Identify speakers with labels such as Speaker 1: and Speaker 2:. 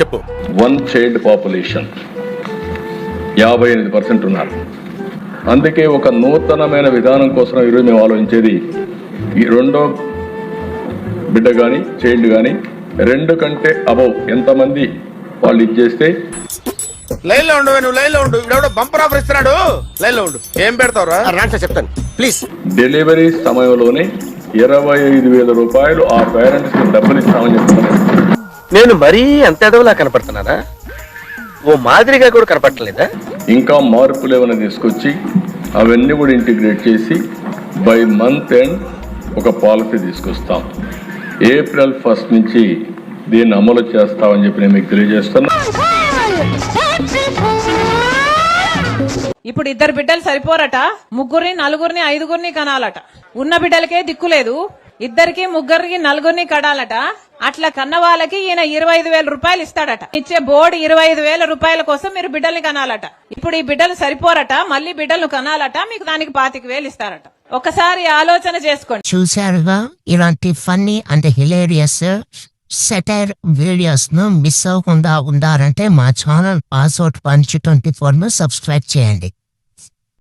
Speaker 1: చెప్పు.
Speaker 2: One child population 58% ఉన్నారు. అందుకే ఒక నూతనమైన విధానం కోసం ఈరోజు మేము ఆలోచించేది, ఈ రెండో బిడ్డ కానీ చైల్డ్ కానీ 2 కంటే అబౌవ్ ఎంతమంది వాళ్ళు ఇచ్చేస్తే.
Speaker 1: లైన్ లో ఉండు, నువ్వు లైన్ లో ఉండు. ఇక్కడ బంపర్ ఆఫర్ ఇస్తున్నాడు, లైన్ లో ఉండు. ఏం పెడతావురా? చెప్తాను ప్లీజ్.
Speaker 2: డెలివరీ సమయంలోనే 25,000 రూపాయలు ఆ పేరెంట్స్ కి డబ్బులు ఇస్తామని చెప్తున్నారు.
Speaker 3: నేను మరీ అంత ఎదవలా కనపడుతున్నానా? ఓ మాదిరిగా కూడా కనపడలేదా?
Speaker 2: ఇంకా మార్పులు ఏమైనా తీసుకొచ్చి అవన్నీ కూడా ఇంటిగ్రేట్ చేసి బై మంత్ ఎండ్ ఒక పాలసీ తీసుకొస్తాం. April 1 నుంచి దీన్ని అమలు చేస్తామని చెప్పి నేను మీకు తెలియజేస్తున్నా.
Speaker 4: ఇప్పుడు 2 బిడ్డలు సరిపోరట, 3, 4, 5 కనాలట. ఉన్న బిడ్డలకే దిక్కులేదు, 2, 3, 4 కడాలట. అట్లా కన్న వాళ్ళకి ఈయన 25,000 రూపాయలు ఇస్తాడట. ఇచ్చే బోర్డు 25,000 రూపాయల కోసం మీరు బిడ్డల్ని కనాలట. ఇప్పుడు ఈ బిడ్డలు సరిపోరట, మళ్ళీ బిడ్డలను కనాలట, మీకు దానికి 25,000 ఇస్తారట. ఒకసారి ఆలోచన చేసుకోండి.
Speaker 5: చూసారుగా, ఇలాంటి funny and hilarious satire videos ను మిస్ అవ్వకుండా ఉండాలంటే మా ఛానల్ పాస్వర్డ్ పంచ్ 24 సబ్స్క్రైబ్ చేయండి.